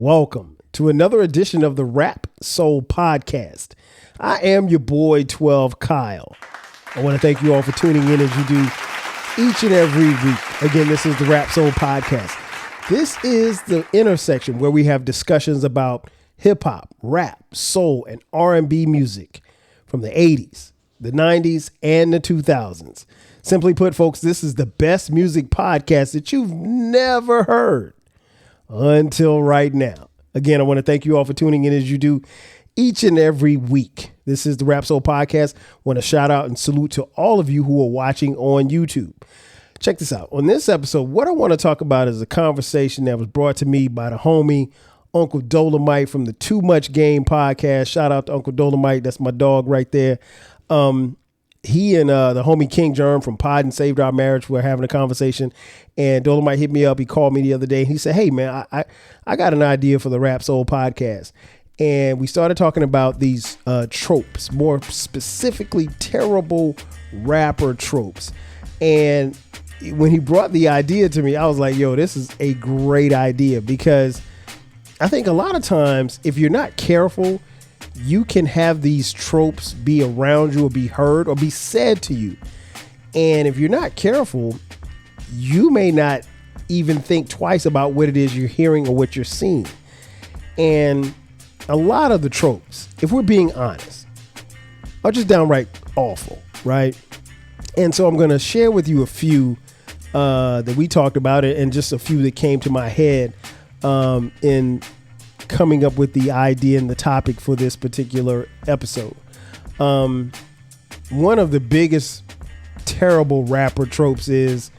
Welcome to another edition of the Rap Soul Podcast. I am your boy 12 Kyle. I want to thank you all for tuning in as you do each and every week. Again, this is the Rap Soul Podcast. This is the intersection where we have discussions about hip hop, rap, soul, and R&B music from the 80s, the 90s, and the 2000s. Simply put, folks, this is the best music podcast that you've never heard until right now. Again, I want to thank you all for tuning in as you do each and every week. This is the Rap Soul Podcast. I want to shout out and salute to all of you who are watching on YouTube. Check this out. On this episode, what I want to talk about is a conversation that was brought to me by the homie Uncle Dolomite from the Too Much Game podcast. Shout out to Uncle Dolomite. That's my dog right there. He and the homie King Germ from Pod and Saved Our Marriage were having a conversation, and Dolomite hit me up. He called me the other day and he said, "Hey man, I got an idea for the Rap Soul Podcast." And we started talking about these tropes, more specifically terrible rapper tropes. And when he brought the idea to me, I was like, yo, this is a great idea, because I think a lot of times if you're not careful, you can have these tropes be around you or be heard or be said to you. And if you're not careful, you may not even think twice about what it is you're hearing or what you're seeing. And a lot of the tropes, if we're being honest, are just downright awful, right? And so I'm going to share with you a few that we talked about it, and just a few that came to my head in coming up with the idea and the topic for this particular episode. One of the biggest terrible rapper tropes is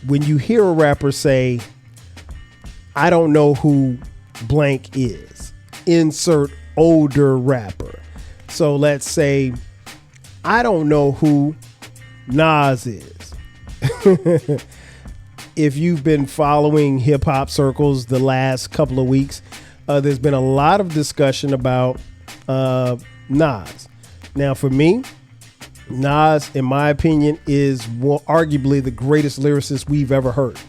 when you hear a rapper say, "I don't know who blank is." Insert older rapper. So let's say, "I don't know who Nas is." If you've been following hip hop circles the last couple of weeks, there's been a lot of discussion about Nas. Now, for me, Nas, in my opinion, is arguably the greatest lyricist we've ever heard.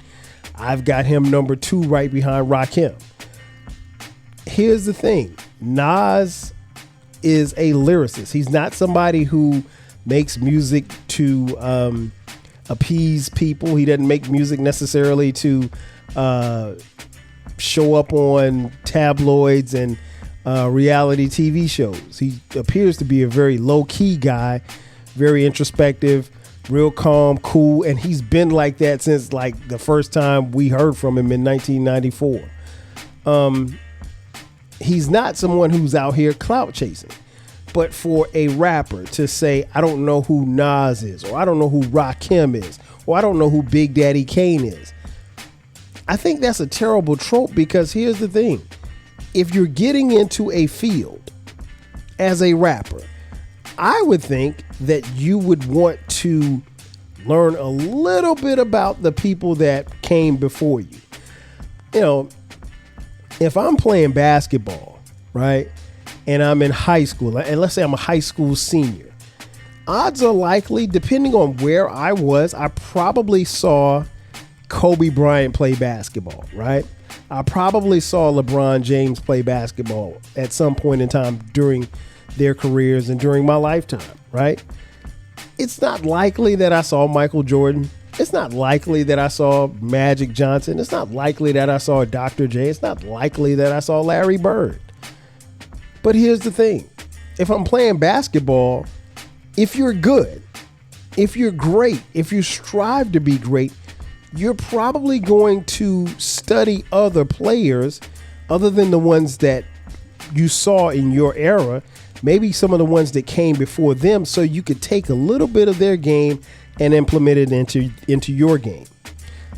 I've got him number 2 right behind Rakim. Here's the thing. Nas is a lyricist. He's not somebody who makes music to appease people. He doesn't make music necessarily to show up on tabloids and reality TV shows. He appears to be a very low-key guy, very introspective, real calm, cool, and he's been like that since like the first time we heard from him in 1994. He's not someone who's out here clout chasing. But for a rapper to say, "I don't know who Nas is," or "I don't know who Rakim is," or "I don't know who Big Daddy Kane is," I think that's a terrible trope, because here's the thing. If you're getting into a field as a rapper, I would think that you would want to learn a little bit about the people that came before you. You know, if I'm playing basketball, right, and I'm in high school, and let's say I'm a high school senior, odds are likely, depending on where I was, I probably saw Kobe Bryant play basketball, right? I probably saw LeBron James play basketball at some point in time during their careers and during my lifetime, right? It's not likely that I saw Michael Jordan. It's not likely that I saw Magic Johnson. It's not likely that I saw Dr. J. It's not likely that I saw Larry Bird. But here's the thing. If I'm playing basketball, if you're good, if you're great, if you strive to be great, you're probably going to study other players other than the ones that you saw in your era, maybe some of the ones that came before them, so you could take a little bit of their game and implement it into your game.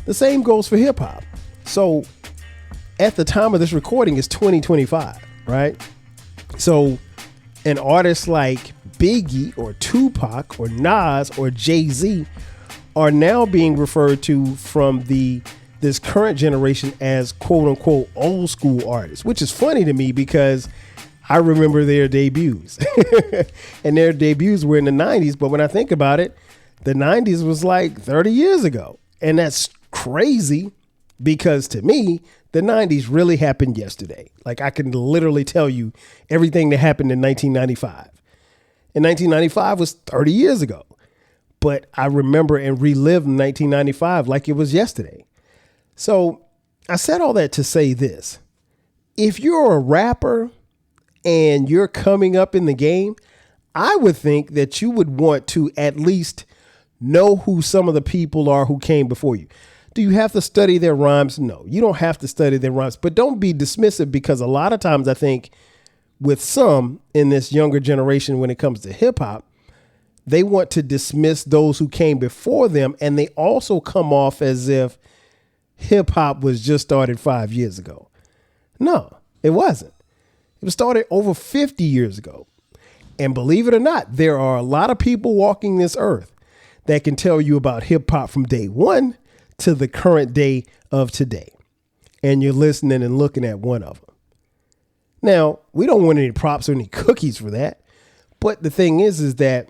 The same goes for hip hop. So at the time of this recording, it's 2025, right? So an artist like Biggie or Tupac or Nas or Jay-Z are now being referred to from this current generation as quote unquote old school artists, which is funny to me because I remember their debuts and their debuts were in the 90s. But when I think about it, the 90s was like 30 years ago. And that's crazy because to me, the 90s really happened yesterday. Like I can literally tell you everything that happened in 1995. And 1995 was 30 years ago. But I remember and relive 1995 like it was yesterday. So I said all that to say this. If you're a rapper and you're coming up in the game, I would think that you would want to at least know who some of the people are who came before you. Do you have to study their rhymes? No, you don't have to study their rhymes, but don't be dismissive, because a lot of times I think with some in this younger generation, when it comes to hip hop, they want to dismiss those who came before them. And they also come off as if hip hop was just started 5 years ago. No, it wasn't. It was started over 50 years ago. And believe it or not, there are a lot of people walking this earth that can tell you about hip hop from day one to the current day of today. And you're listening and looking at one of them. Now, we don't want any props or any cookies for that. But the thing is that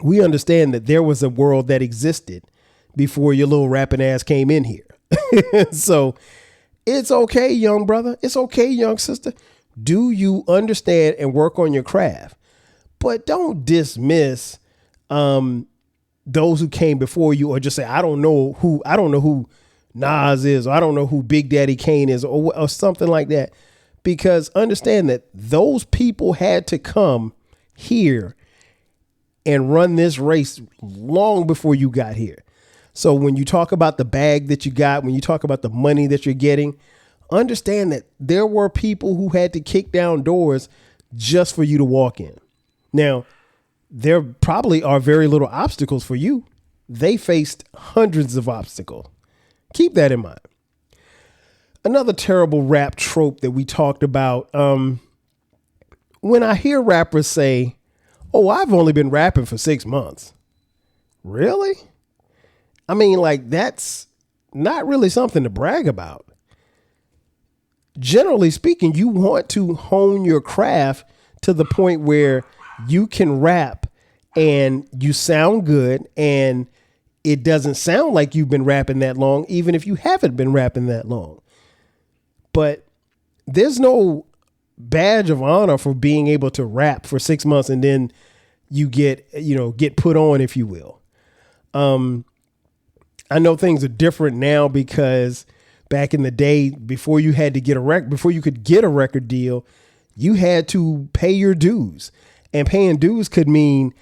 we understand that there was a world that existed before your little rapping ass came in here. So it's okay, young brother. It's okay, young sister. Do you understand and work on your craft? But don't dismiss those who came before you, or just say, I don't know who Nas is, or I don't know who Big Daddy Kane is, or something like that. Because understand that those people had to come here and run this race long before you got here. So when you talk about the bag that you got, when you talk about the money that you're getting, understand that there were people who had to kick down doors just for you to walk in. Now, there probably are very little obstacles for you. They faced hundreds of obstacles. Keep that in mind. Another terrible rap trope that we talked about. When I hear rappers say, oh, I've only been rapping for 6 months. Really? I mean, like, that's not really something to brag about. Generally speaking, you want to hone your craft to the point where you can rap and you sound good, and it doesn't sound like you've been rapping that long, even if you haven't been rapping that long. But there's no badge of honor for being able to rap for 6 months and then you get put on, if you will. I know things are different now, because back in the day, before you had to get before you could get a record deal, you had to pay your dues. And paying dues could mean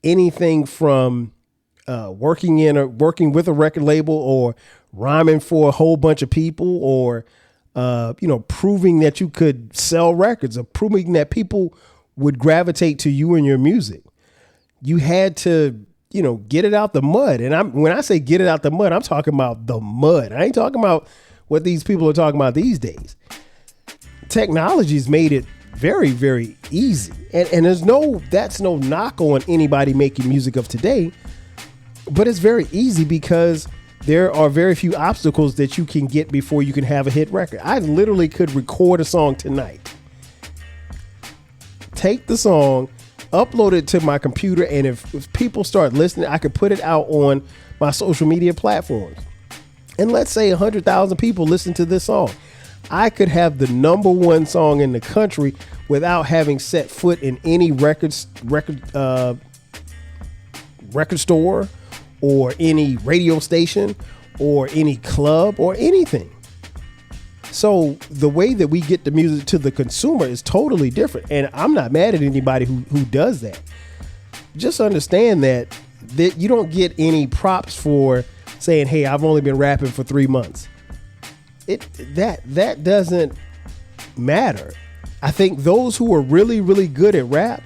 anything from working with a record label, or rhyming for a whole bunch of people, or proving that you could sell records, or proving that people would gravitate to you and your music. You had to get it out the mud. And when I say get it out the mud, I'm talking about the mud. I ain't talking about what these people are talking about these days. Technology's made it very, very easy. And that's no knock on anybody making music of today, but it's very easy because there are very few obstacles that you can get before you can have a hit record. I literally could record a song tonight, take the song, upload it to my computer, and if people start listening, I could put it out on my social media platforms. And let's say 100,000 people listen to this song. I could have the #1 song in the country without having set foot in any record store, or any radio station, or any club, or anything. So the way that we get the music to the consumer is totally different. And I'm not mad at anybody who does that. Just understand that you don't get any props for saying, hey, I've only been rapping for 3 months. That doesn't matter. I think those who are really, really good at rap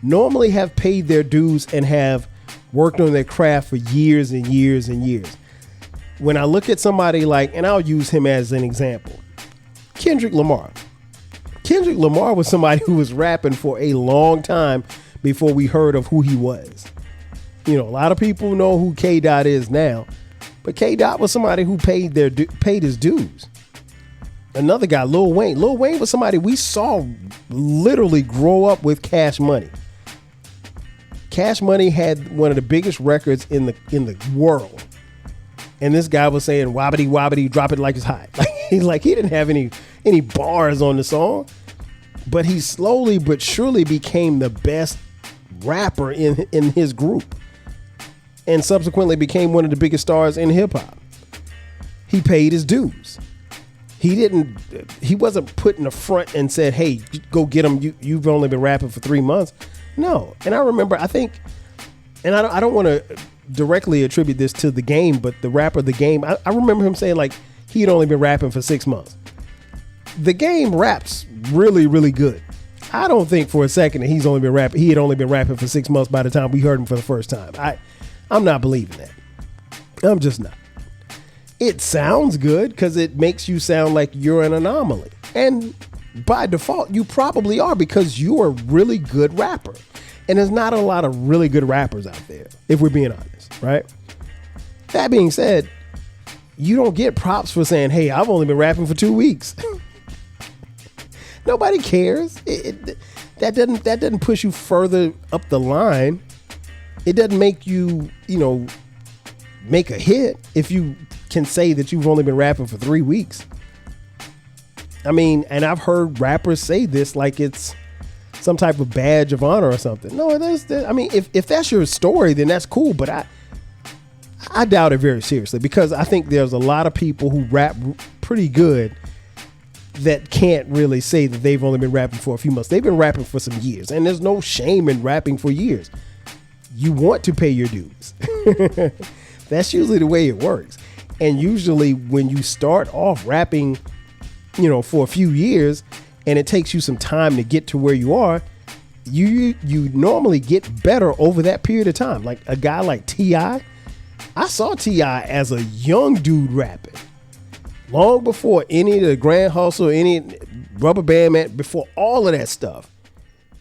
normally have paid their dues and have worked on their craft for years and years and years. When I look at somebody like, and I'll use him as an example, Kendrick Lamar. Kendrick Lamar was somebody who was rapping for a long time before we heard of who he was. A lot of people know who K. Dot is now, but K. Dot was somebody who paid his dues. Another guy, Lil Wayne. Lil Wayne was somebody we saw literally grow up with Cash Money. Cash Money had one of the biggest records in the world. And this guy was saying wobbity wobbity, drop it like it's hot. Like he didn't have any bars on the song, but he slowly but surely became the best rapper in his group, and subsequently became one of the biggest stars in hip hop. He paid his dues. He wasn't put in the front and said, hey, go get him. You've only been rapping for 3 months. No. And I remember, I think, and I don't want to directly attribute this to The Game, but the rapper The Game, I remember him saying like he had only been rapping for 6 months. The Game raps really, really good. I don't think for a second that he had only been rapping for 6 months by the time we heard him for the first time. I'm not believing that. I'm just not. It sounds good because it makes you sound like you're an anomaly. And by default, you probably are, because you're a really good rapper. And there's not a lot of really good rappers out there, if we're being honest, right? That being said, you don't get props for saying, hey, I've only been rapping for 2 weeks. Nobody cares. That doesn't push you further up the line. It doesn't make you, make a hit if you can say that you've only been rapping for 3 weeks. I mean, and I've heard rappers say this like it's some type of badge of honor or something. No, I mean, if that's your story, then that's cool. But I doubt it very seriously, because I think there's a lot of people who rap pretty good that can't really say that they've only been rapping for a few months. They've been rapping for some years, and there's no shame in rapping for years. You want to pay your dues. That's usually the way it works. And usually when you start off rapping, for a few years, and it takes you some time to get to where you are, you normally get better over that period of time. Like a guy like T.I., I saw T.I. as a young dude rapping long before any of the Grand Hustle, any Rubber Band Man, before all of that stuff.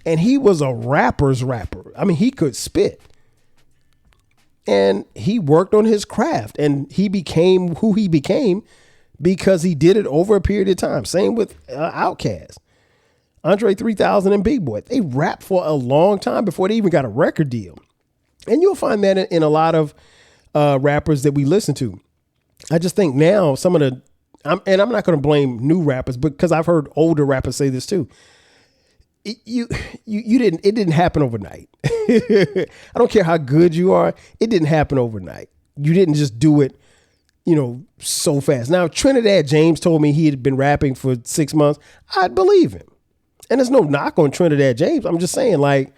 And he was a rapper's rapper. I mean, he could spit. And he worked on his craft, and he became who he became because he did it over a period of time. Same with Outkast, Andre 3000, and Big Boy. They rapped for a long time before they even got a record deal. And you'll find that in a lot of rappers that we listen to. I just think now some of the, and I'm not going to blame new rappers, because I've heard older rappers say this too. It didn't happen overnight. I don't care how good you are. It didn't happen overnight. You didn't just do it, so fast. Now, if Trinidad James told me he had been rapping for 6 months, I'd believe him. And there's no knock on Trinidad James. I'm just saying, like,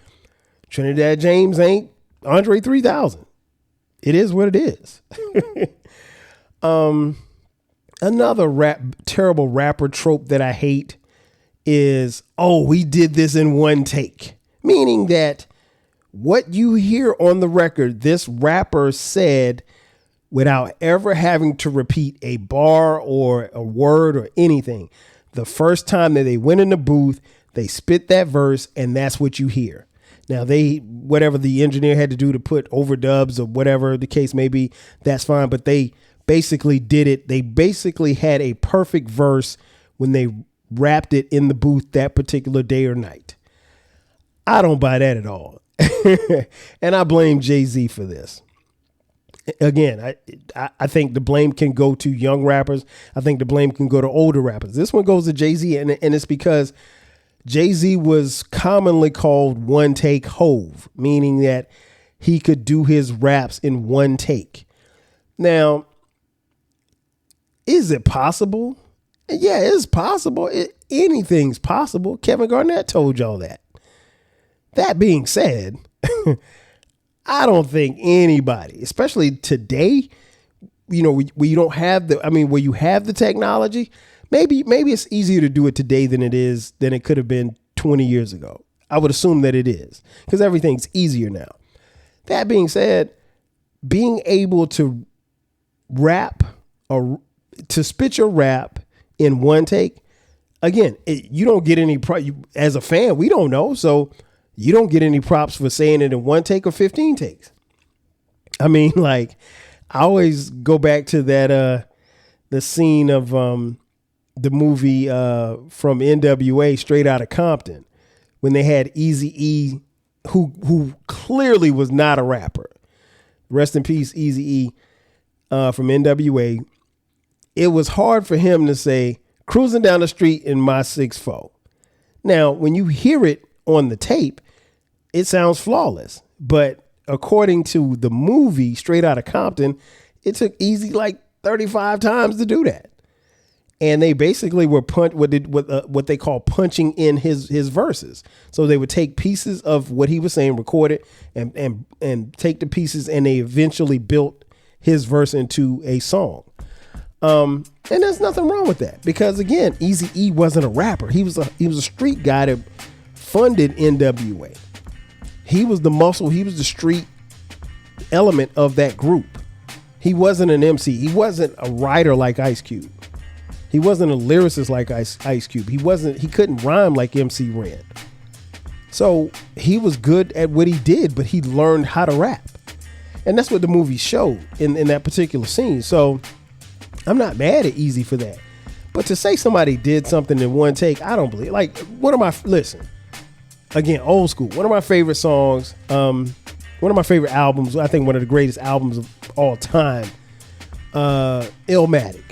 Trinidad James ain't Andre 3000. It is what it is. Another terrible rapper trope that I hate is, oh, we did this in one take. Meaning that what you hear on the record, this rapper said without ever having to repeat a bar or a word or anything. The first time that they went in the booth, they spit that verse, and that's what you hear. Now, whatever the engineer had to do to put overdubs or whatever the case may be, that's fine. But they basically did it. They basically had a perfect verse when they rapped it in the booth that particular day or night. I don't buy that at all. And I blame Jay-Z for this. Again, I think the blame can go to young rappers. I think the blame can go to older rappers. This one goes to Jay-Z, and it's because Jay-Z was commonly called one take Hove, meaning that he could do his raps in one take. Now, is it possible? Yeah, it's possible. Anything's possible. Kevin Garnett told y'all that. That being said, I don't think anybody, especially today, where you don't have where you have the technology, maybe it's easier to do it today than it could have been 20 years ago. I would assume that it is, because everything's easier now. That being said, being able to rap or to spit your rap in one take, again, you don't get any as a fan, we don't know. So you don't get any props for saying it in one take or 15 takes. I mean, like, I always go back to that, the scene of the movie from NWA, Straight Outta Compton, when they had Eazy-E, who clearly was not a rapper. Rest in peace, Eazy-E. from NWA, it was hard for him to say cruising down the street in my 6'4". Now, when you hear it on the tape, it sounds flawless. But according to the movie Straight Outta Compton, it took Easy like 35 times to do that. And they basically were what they call punching in his verses. So they would take pieces of what he was saying, record it, and take the pieces, and they eventually built his verse into a song. And there's nothing wrong with that, because again, Eazy-E wasn't a rapper. He was a street guy that funded NWA. He was the muscle. He was the street element of that group. He wasn't an MC. He wasn't a writer like Ice Cube. He wasn't a lyricist like Ice Cube. He couldn't rhyme like MC Ren. So he was good at what he did, but he learned how to rap. And that's what the movie showed in that particular scene. So I'm not mad at Eazy for that. But to say somebody did something in one take, I don't believe. Like, listen, again, old school. One of my favorite songs, one of my favorite albums, I think one of the greatest albums of all time, Illmatic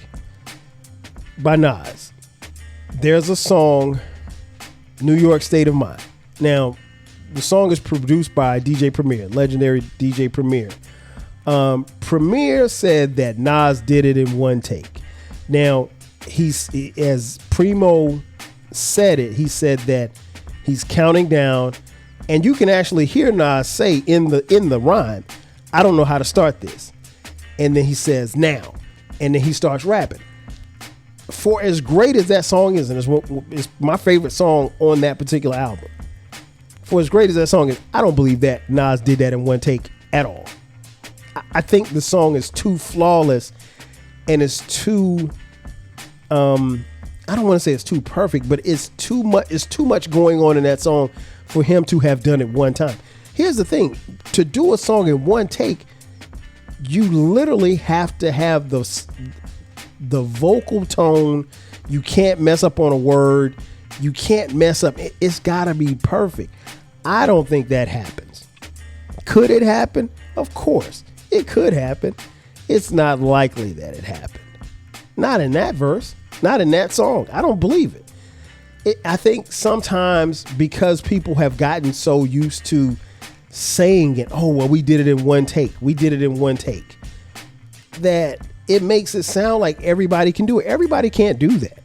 by Nas. There's a song, New York State of Mind. Now, the song is produced by DJ Premier, legendary DJ Premier. Premier said that Nas did it in one take. Now, as Primo said it, he said that he's counting down, and you can actually hear Nas say in the rhyme, I don't know how to start this. And then he says now, and then he starts rapping. For as great as that song is, and it's my favorite song on that particular album, for as great as that song is, I don't believe that Nas did that in one take at all. I think the song is too flawless, and it's too, I don't want to say it's too perfect, but it's too much going on in that song for him to have done it one time. Here's the thing, to do a song in one take, you literally have to have the vocal tone. You can't mess up on a word. You can't mess up. It's got to be perfect. I don't think that happens. Could it happen? Of course, it could happen. It's not likely that it happened. Not in that verse. Not in that song. I don't believe it. I think sometimes because people have gotten so used to saying it, oh, well, we did it in one take. We did it in one take. That it makes it sound like everybody can do it. Everybody can't do that.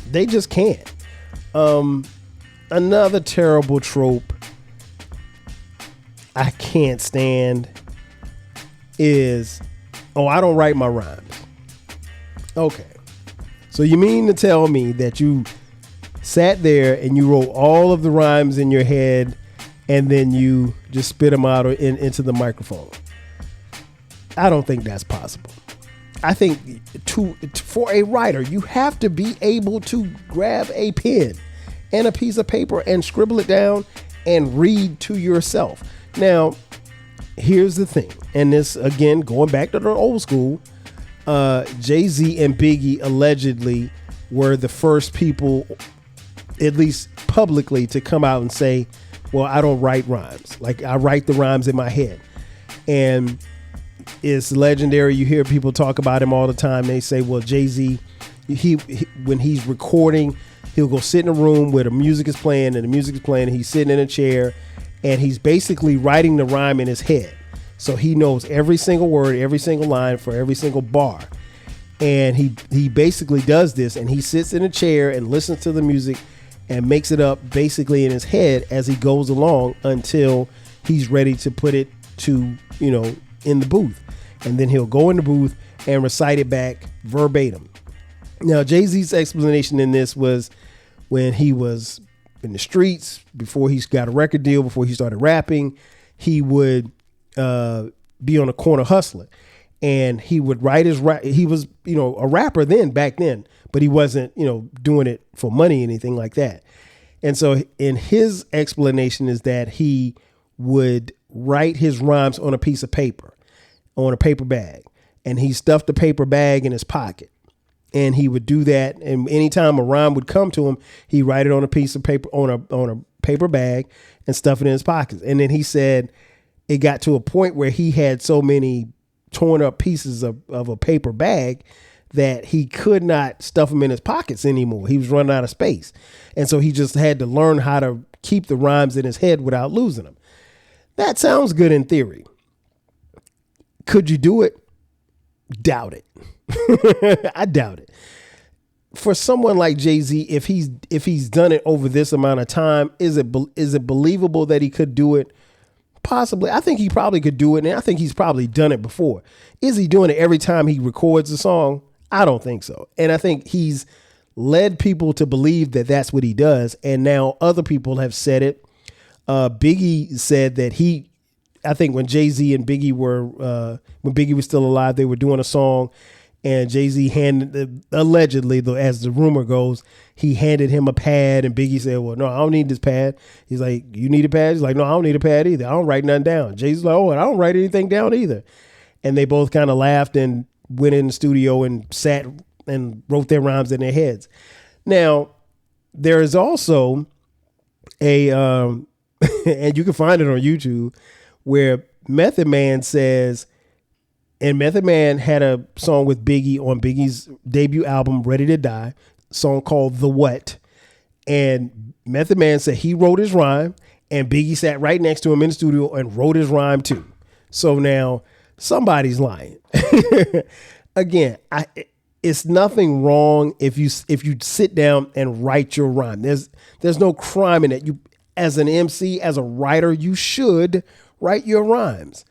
They just can't. Another terrible trope I can't stand is, oh, I don't write my rhymes. Okay. So you mean to tell me that you sat there and you wrote all of the rhymes in your head and then you just spit them out into the microphone? I don't think that's possible. I think for a writer, you have to be able to grab a pen and a piece of paper and scribble it down and read to yourself. Now, here's the thing, and this, again, going back to the old school, Jay-Z and Biggie allegedly were the first people, at least publicly, to come out and say, well, I don't write rhymes. Like, I write the rhymes in my head. And it's legendary. You hear people talk about him all the time. They say, well, Jay-Z, he when he's recording, he'll go sit in a room where the music is playing, and he's sitting in a chair, and he's basically writing the rhyme in his head. So he knows every single word, every single line for every single bar. And he basically does this, and he sits in a chair and listens to the music and makes it up basically in his head as he goes along until he's ready to put it to, in the booth. And then he'll go in the booth and recite it back verbatim. Now, Jay-Z's explanation in this was when he was in the streets, before he got a record deal, before he started rapping, he would be on a corner hustling, and he would write his rap. He was, a rapper back then, but he wasn't, doing it for money, anything like that. And so in his explanation is that he would write his rhymes on a piece of paper, on a paper bag, and he stuffed the paper bag in his pocket. And he would do that, and anytime a rhyme would come to him, he'd write it on a piece of paper, on a paper bag, and stuff it in his pockets. And then he said it got to a point where he had so many torn up pieces of a paper bag that he could not stuff them in his pockets anymore. He was running out of space. And so he just had to learn how to keep the rhymes in his head without losing them. That sounds good in theory. Could you do it? Doubt it. I doubt it. For someone like Jay-Z, if he's done it over this amount of time, is it believable that he could do it? Possibly. I think he probably could do it, and I think he's probably done it before. Is he doing it every time he records a song? I don't think so. And I think he's led people to believe that that's what he does, and now other people have said it. Biggie said that I think when Jay-Z and Biggie when Biggie was still alive, they were doing a song, and Jay-Z allegedly, though, as the rumor goes, he handed him a pad, and Biggie said, well, no, I don't need this pad. He's like, you need a pad? He's like, no, I don't need a pad either. I don't write nothing down. Jay-Z's like, oh, and I don't write anything down either. And they both kind of laughed and went in the studio and sat and wrote their rhymes in their heads. Now, there is also and you can find it on YouTube, where Method Man says, and Method Man had a song with Biggie on Biggie's debut album, Ready to Die, a song called The What. And Method Man said he wrote his rhyme, and Biggie sat right next to him in the studio and wrote his rhyme too. So now somebody's lying. Again, it's nothing wrong if you sit down and write your rhyme. There's no crime in it. You, as an MC, as a writer, you should write your rhymes.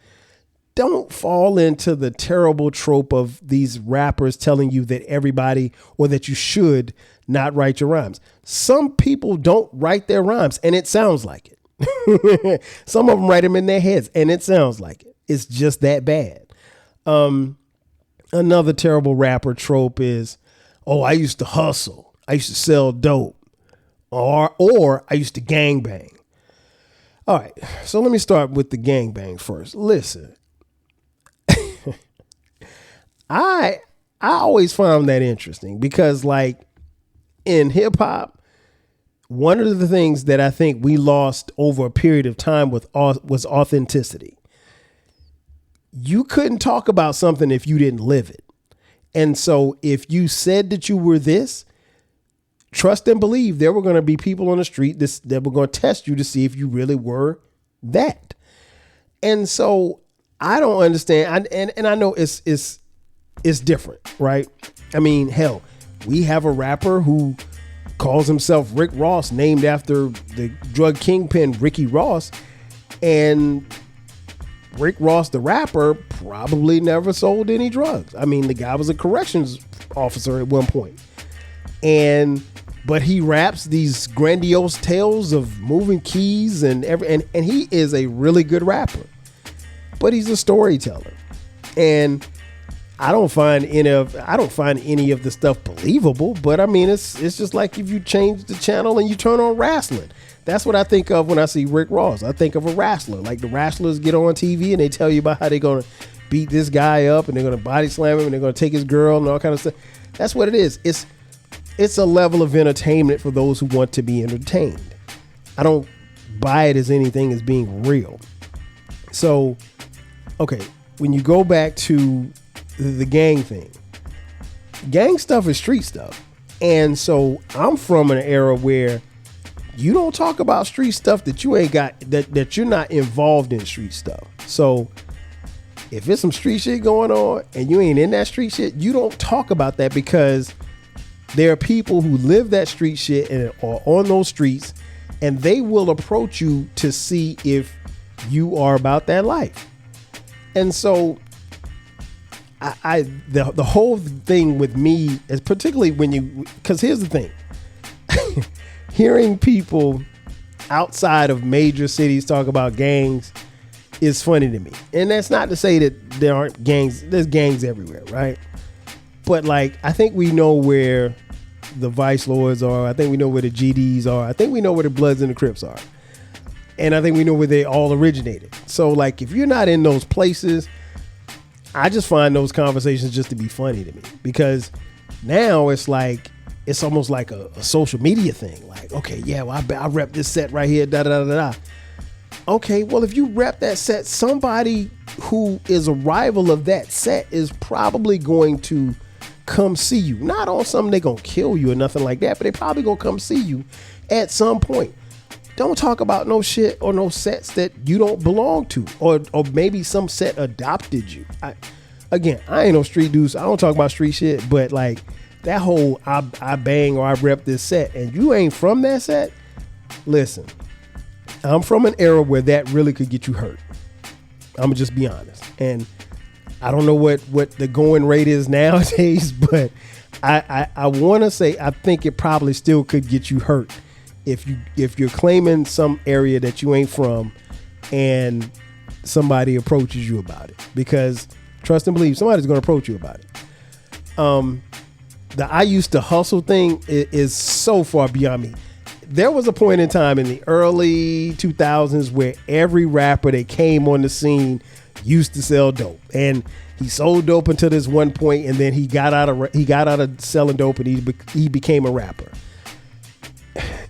Don't fall into the terrible trope of these rappers telling you that everybody, or that you should not write your rhymes. Some people don't write their rhymes, and it sounds like it. Some of them write them in their heads, and it sounds like it. It's just that bad. Another terrible rapper trope is, oh, I used to hustle. I used to sell dope. Or I used to gangbang. All right, so let me start with the gangbang first. Listen, I always found that interesting because, like, in hip hop, one of the things that I think we lost over a period of time was authenticity. You couldn't talk about something if you didn't live it. And so if you said that you were this, trust and believe there were going to be people on the street that were going to test you to see if you really were that. And so I don't understand. And I know it's different, right? I mean, hell, we have a rapper who calls himself Rick Ross, named after the drug kingpin Ricky Ross. And Rick Ross, the rapper, probably never sold any drugs. I mean, the guy was a corrections officer at one point. But he raps these grandiose tales of moving keys and he is a really good rapper. But he's a storyteller. And I don't find any of the stuff believable, but I mean, it's just like if you change the channel and you turn on wrestling. That's what I think of when I see Rick Ross. I think of a wrestler. Like the wrestlers get on TV and they tell you about how they're going to beat this guy up and they're going to body slam him and they're going to take his girl and all kind of stuff. That's what it is. It's a level of entertainment for those who want to be entertained. I don't buy it as anything as being real. So, okay, when you go back to the gang thing, gang stuff is street stuff. And so I'm from an era where you don't talk about street stuff that you ain't got, that you're not involved in street stuff. So if it's some street shit going on and you ain't in that street shit, you don't talk about that because there are people who live that street shit and are on those streets, and they will approach you to see if you are about that life. And so the whole thing with me is particularly because here's the thing. Hearing people outside of major cities talk about gangs is funny to me. And that's not to say that there aren't gangs. There's gangs everywhere, right? But like, I think we know where the Vice Lords are. I think we know where the GDs are. I think we know where the Bloods and the Crips are. And I think we know where they all originated. So like, if you're not in those places, I just find those conversations just to be funny to me, because now it's like, it's almost like a social media thing. Like, okay, yeah, well, I rep this set right here, da da da da. Okay, well, if you rep that set, somebody who is a rival of that set is probably going to come see you. Not on something they gonna kill you or nothing like that, but they probably gonna come see you at some point. Don't talk about no shit or no sets that you don't belong to, or maybe some set adopted you. I ain't no street dude, so I don't talk about street shit, but like that whole I bang or I rep this set and you ain't from that set, listen, I'm from an era where that really could get you hurt. I'm gonna just be honest. And I don't know what the going rate is nowadays, but I want to say I think it probably still could get you hurt if you're claiming some area that you ain't from and somebody approaches you about it, because trust and believe somebody's going to approach you about it. The I used to hustle thing is so far beyond me. There was a point in time in the early 2000s where every rapper that came on the scene used to sell dope, and he sold dope until this one point, and then he got out of selling dope and he became a rapper.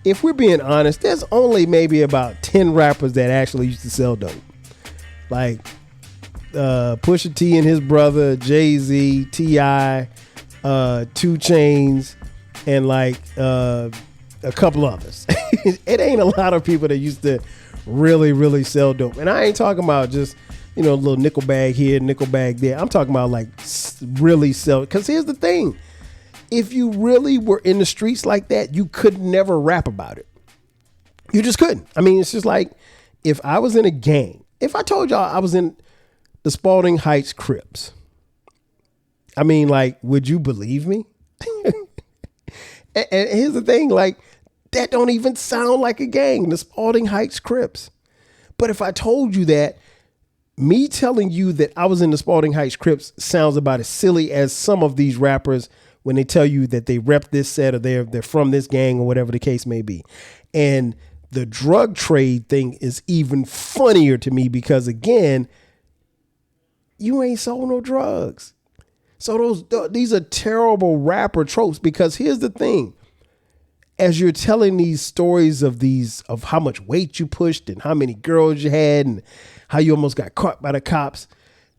If we're being honest, there's only maybe about 10 rappers that actually used to sell dope. Like Pusha T and his brother, Jay-Z, T.I., 2 Chainz, and like a couple others. It ain't a lot of people that used to really, really sell dope. And I ain't talking about just, a little nickel bag here, nickel bag there. I'm talking about like really sell. Because here's the thing. If you really were in the streets like that, you could never rap about it. You just couldn't. I mean, it's just like if I was in a gang, if I told y'all I was in the Spalding Heights Crips, I mean, like, would you believe me? And here's the thing, like, that don't even sound like a gang, the Spalding Heights Crips. But if I told you that, me telling you that I was in the Spalding Heights Crips sounds about as silly as some of these rappers when they tell you that they rep this set or they're from this gang or whatever the case may be. And the drug trade thing is even funnier to me because, again, you ain't sold no drugs. So these are terrible rapper tropes, because here's the thing. As you're telling these stories of how much weight you pushed and how many girls you had and how you almost got caught by the cops,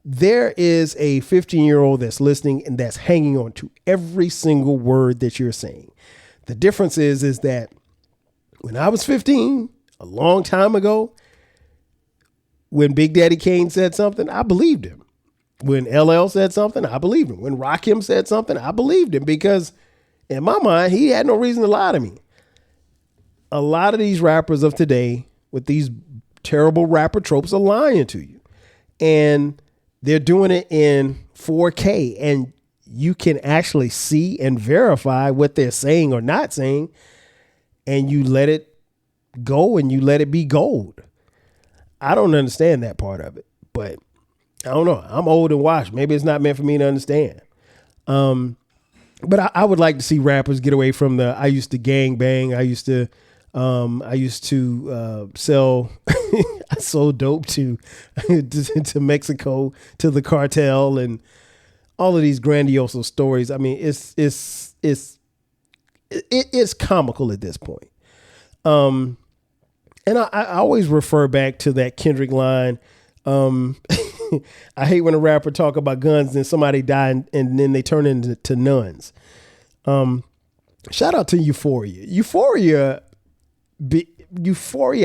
there is a 15-year-old that's listening and that's hanging on to every single word that you're saying. The difference is that when I was 15, a long time ago, when Big Daddy Kane said something, I believed him. When LL said something, I believed him. When Rakim said something, I believed him, because in my mind, he had no reason to lie to me. A lot of these rappers of today with these terrible rapper tropes are lying to you. And they're doing it in 4K, and you can actually see and verify what they're saying or not saying, and you let it go and you let it be gold. I don't understand that part of it, but I don't know. I'm old and washed. Maybe it's not meant for me to understand. But I would like to see rappers get away from the I used to gang bang. I used to sell I sold dope to Mexico, to the cartel, and all of these grandiose stories. I mean, it's comical at this point. And I always refer back to that Kendrick line. I hate when a rapper talk about guns and somebody die and then they turn into nuns. Shout out to Euphoria. Euphoria,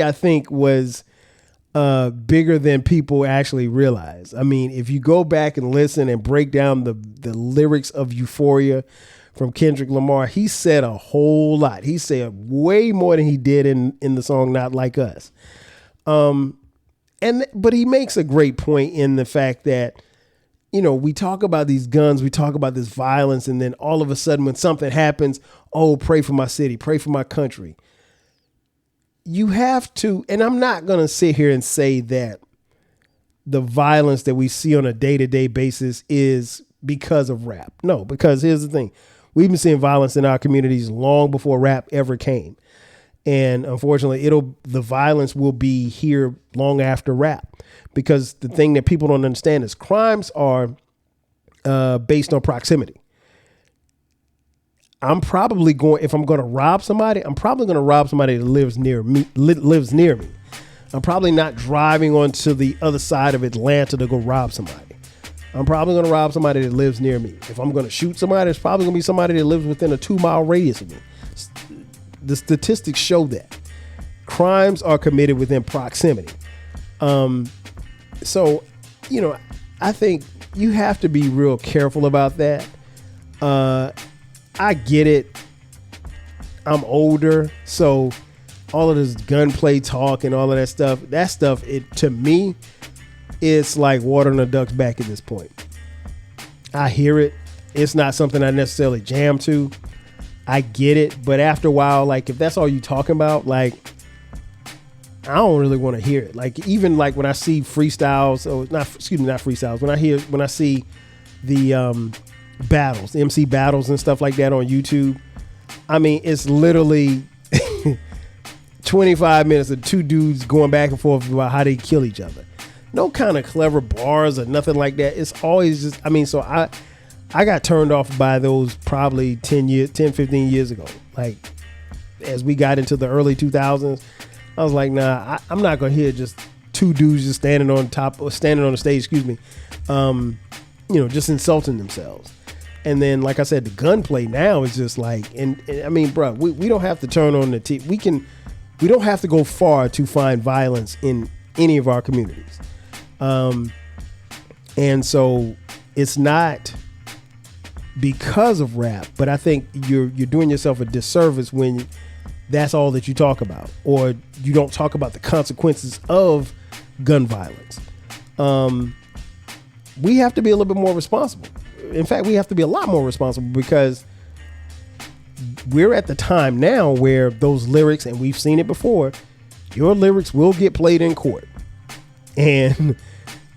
I think, was bigger than people actually realize. I mean, if you go back and listen and break down the lyrics of Euphoria from Kendrick Lamar, he said a whole lot. He said way more than he did in the song Not Like Us. But he makes a great point in the fact that, we talk about these guns, we talk about this violence, and then all of a sudden when something happens, oh, pray for my city, pray for my country. You have to, and I'm not going to sit here and say that the violence that we see on a day-to-day basis is because of rap. No, because here's the thing. We've been seeing violence in our communities long before rap ever came. And unfortunately, the violence will be here long after rap, because the thing that people don't understand is crimes are based on proximity. If I'm going to rob somebody, I'm probably going to rob somebody that lives near me. I'm probably not driving onto the other side of Atlanta to go rob somebody. I'm probably going to rob somebody that lives near me. If I'm going to shoot somebody, it's probably going to be somebody that lives within a 2-mile radius of me. The statistics show that crimes are committed within proximity. So, I think you have to be real careful about that. I get it. I'm older, so all of this gunplay talk and all of that stuff, it to me, it's like water on a duck's back at this point. I hear it. It's not something I necessarily jam to. I get it, but after a while, like if that's all you talking about, like I don't really want to hear it. Like even like when I see freestyles, not freestyles. When I see the battles, the MC battles and stuff like that on YouTube, I mean it's literally 25 minutes of two dudes going back and forth about how they kill each other. No kind of clever bars or nothing like that. It's always just, so I got turned off by those probably 10, 15 years ago. Like as we got into the early 2000s, I was like, nah, I'm not going to hear just two dudes just standing on the stage, just insulting themselves. And then, like I said, the gunplay now is just like, and I mean, bro, we don't have to turn on the TV. We don't have to go far to find violence in any of our communities. And so it's not because of rap, but I think you're doing yourself a disservice when that's all that you talk about, or you don't talk about the consequences of gun violence. We have to be a little bit more responsible. In fact, we have to be a lot more responsible because we're at the time now where those lyrics, and we've seen it before, your lyrics will get played in court. And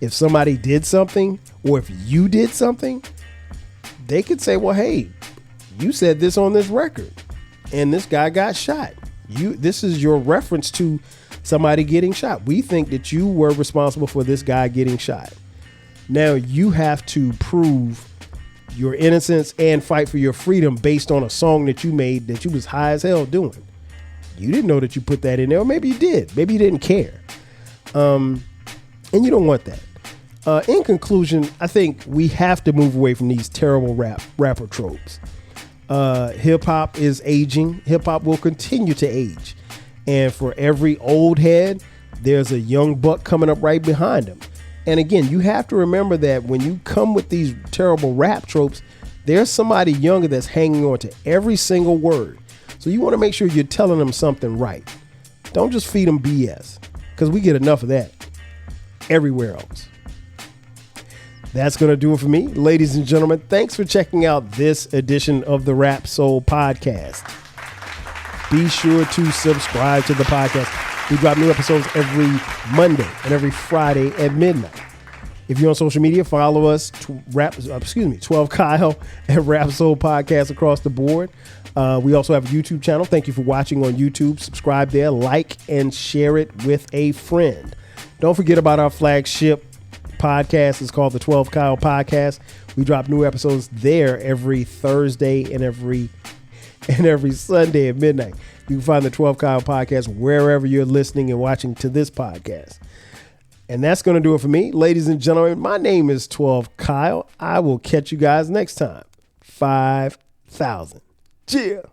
if somebody did something, or if you did something, they could say, well, hey, you said this on this record and this guy got shot. This is your reference to somebody getting shot. We think that you were responsible for this guy getting shot. Now you have to prove your innocence and fight for your freedom based on a song that you made that you was high as hell doing. You didn't know that you put that in there, or maybe you did. Maybe you didn't care. And you don't want that. In conclusion, I think we have to move away from these terrible rapper tropes. Hip hop is aging. Hip hop will continue to age. And for every old head, there's a young buck coming up right behind him. And again, you have to remember that when you come with these terrible rap tropes, there's somebody younger that's hanging on to every single word. So you want to make sure you're telling them something right. Don't just feed them BS, because we get enough of that everywhere else. That's going to do it for me. Ladies and gentlemen, thanks for checking out this edition of the Rap Soul Podcast. Be sure to subscribe to the podcast. We drop new episodes every Monday and every Friday at midnight. If you're on social media, follow us, 12 Kyle and Rap Soul Podcast across the board. We also have a YouTube channel. Thank you for watching on YouTube. Subscribe there, like, and share it with a friend. Don't forget about our flagship podcast. It's called the 12 Kyle Podcast. We drop new episodes there every Thursday and every Sunday at midnight. You can find the 12 Kyle Podcast wherever you're listening and watching to this podcast. And that's going to do it for me. Ladies and gentlemen, my name is 12 Kyle. I will catch you guys next time. 5,000. Cheers.